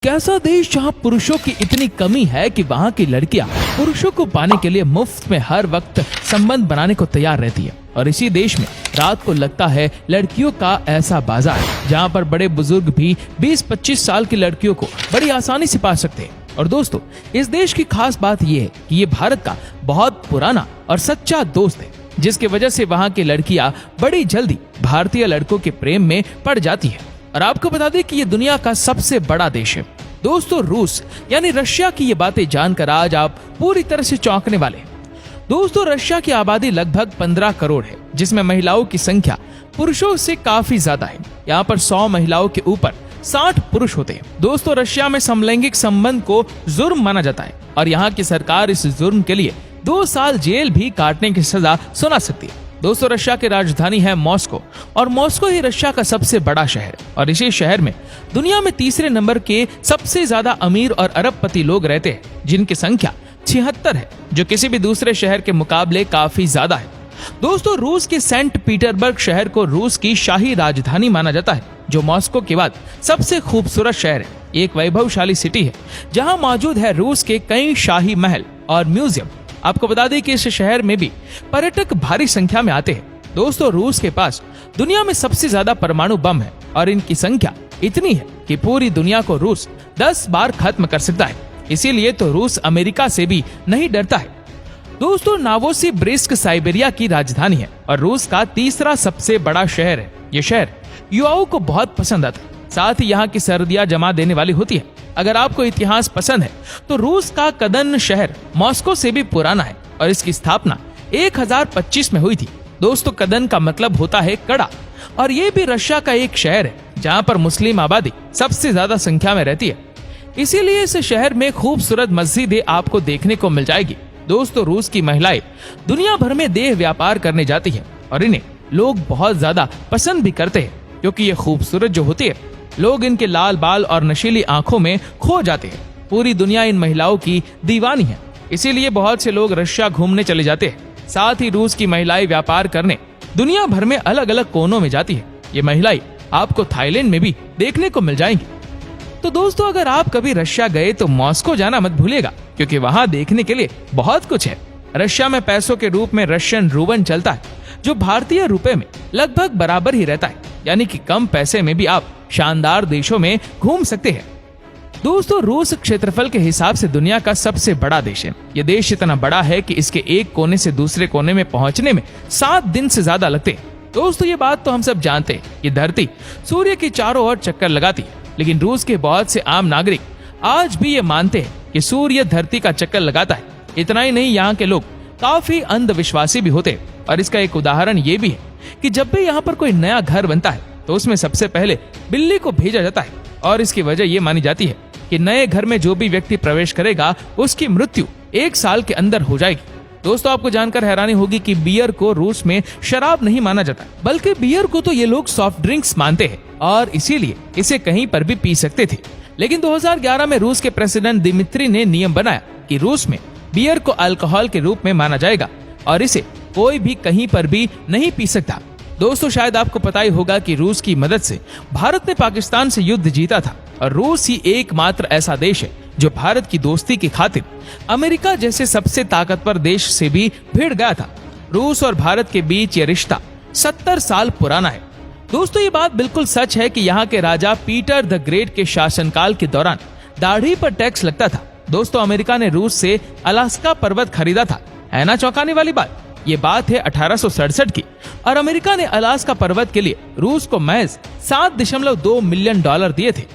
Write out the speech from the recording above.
कैसा देश जहां पुरुषों की इतनी कमी है कि वहां की लड़कियां पुरुषों को पाने के लिए मुफ्त में हर वक्त संबंध बनाने को तैयार रहती है। और इसी देश में रात को लगता है लड़कियों का ऐसा बाजार जहां पर बड़े बुजुर्ग भी 20-25 साल की लड़कियों को बड़ी आसानी से पा सकते हैं। और दोस्तों, इस देश की खास बात यह है कि ये भारत का बहुत पुराना और सच्चा दोस्त है, जिसकी वजह से वहाँ की लड़कियां बड़ी जल्दी भारतीय लड़कों के प्रेम में पड़ जाती है। और आपको बता दें कि ये दुनिया का सबसे बड़ा देश है दोस्तों, रूस यानी रशिया की ये बातें जानकर आज आप पूरी तरह से चौंकने वाले हैं। दोस्तों, रशिया की आबादी लगभग 15 करोड़ है, जिसमें महिलाओं की संख्या पुरुषों से काफी ज्यादा है। यहाँ पर 100 महिलाओं के ऊपर 60 पुरुष होते हैं। दोस्तों, रशिया में समलैंगिक संबंध को जुर्म माना जाता है और यहाँ की सरकार इस जुर्म के लिए 2 साल जेल भी काटने की सजा सुना सकती है। दोस्तों, रशिया की राजधानी है मॉस्को और मॉस्को ही रशिया का सबसे बड़ा शहर है। और इसी शहर में दुनिया में तीसरे नंबर के सबसे ज्यादा अमीर और अरबपति लोग रहते हैं, जिनकी संख्या 76 है, जो किसी भी दूसरे शहर के मुकाबले काफी ज्यादा है। दोस्तों, रूस के सेंट पीटर्सबर्ग शहर को रूस की शाही राजधानी माना जाता है, जो मॉस्को के बाद सबसे खूबसूरत शहर है। एक वैभवशाली सिटी है जहां मौजूद है रूस के कई शाही महल और म्यूजियम। आपको बता दें कि इस शहर में भी पर्यटक भारी संख्या में आते हैं। दोस्तों, रूस के पास दुनिया में सबसे ज्यादा परमाणु बम है और इनकी संख्या इतनी है कि पूरी दुनिया को रूस 10 बार खत्म कर सकता है। इसीलिए तो रूस अमेरिका से भी नहीं डरता है। दोस्तों, नोवोसिबिर्स्क साइबेरिया की राजधानी है और रूस का तीसरा सबसे बड़ा शहर है। ये शहर युवाओं को बहुत पसंद आता है, साथ ही यहाँ की सर्दियां जमा देने वाली होती है। अगर आपको इतिहास पसंद है तो रूस का कदन शहर मॉस्को से भी पुराना है और इसकी स्थापना 1025 में हुई थी। दोस्तों, कदन का मतलब होता है कड़ा और ये भी रशिया का एक शहर है जहाँ पर मुस्लिम आबादी सबसे ज्यादा संख्या में रहती है। इसीलिए इस शहर में खूबसूरत मस्जिदें आपको देखने को मिल जाएगी। दोस्तों, रूस की महिलाएं दुनिया भर में देह व्यापार करने जाती है और इन्हें लोग बहुत ज्यादा पसंद भी करते हैं, क्योंकि ये खूबसूरत जो होती है, लोग इनके लाल बाल और नशीली आंखों में खो जाते हैं। पूरी दुनिया इन महिलाओं की दीवानी है, इसीलिए बहुत से लोग रशिया घूमने चले जाते हैं। साथ ही रूस की महिलाएं व्यापार करने दुनिया भर में अलग अलग कोनों में जाती है। ये महिलाएं आपको थाईलैंड में भी देखने को मिल जाएंगी। तो दोस्तों, अगर आप कभी रशिया गए तो मॉस्को जाना मत भूलिएगा, क्योंकि वहाँ देखने के लिए बहुत कुछ है। रशिया में पैसों के रूप में रशियन रूबल चलता है, जो भारतीय रुपए में लगभग बराबर ही रहता है, यानी कि कम पैसे में भी आप शानदार देशों में घूम सकते हैं। दोस्तों, रूस क्षेत्रफल के हिसाब से दुनिया का सबसे बड़ा देश है। ये देश इतना बड़ा है कि इसके एक कोने से दूसरे कोने में पहुंचने में 7 दिन से ज्यादा लगते हैं। दोस्तों, ये बात तो हम सब जानते हैं कि धरती सूर्य के चारों ओर चक्कर लगाती है, लेकिन रूस के बहुत से आम नागरिक आज भी ये मानते हैं कि सूर्य धरती का चक्कर लगाता है। इतना ही नहीं, यहाँ के लोग काफी अंधविश्वासी भी होते हैं। और इसका एक उदाहरण ये भी है कि जब भी यहाँ पर कोई नया घर बनता है तो उसमें सबसे पहले बिल्ली को भेजा जाता है, और इसकी वजह ये मानी जाती है कि नए घर में जो भी व्यक्ति प्रवेश करेगा उसकी मृत्यु 1 साल के अंदर हो जाएगी। दोस्तों, आपको जानकर हैरानी होगी कि बियर को रूस में शराब नहीं माना जाता, बल्कि बियर को तो ये लोग सॉफ्ट ड्रिंक्स मानते हैं और इसीलिए इसे कहीं पर भी पी सकते थे। लेकिन 2011 में रूस के प्रेसिडेंट दिमित्री ने नियम बनाया कि रूस में बियर को अल्कोहल के रूप में माना जाएगा और इसे कोई भी कहीं पर भी नहीं पी सकता। दोस्तों, शायद आपको पता ही होगा कि रूस की मदद से भारत ने पाकिस्तान से युद्ध जीता था और रूस ही एकमात्र ऐसा देश है जो भारत की दोस्ती की खातिर अमेरिका जैसे सबसे ताकतवर देश से भी भिड़ गया था। रूस और भारत के बीच ये रिश्ता 70 साल पुराना है। दोस्तों, ये बात बिल्कुल सच है कि यहाँ के राजा पीटर द ग्रेट के शासनकाल के दौरान दाढ़ी पर टैक्स लगता था। दोस्तों, अमेरिका ने रूस से अलास्का पर्वत खरीदा था, है ना चौंकाने वाली बात। ये बात है 1867 की और अमेरिका ने अलास्का पर्वत के लिए रूस को महज $7.2 मिलियन दिए थे।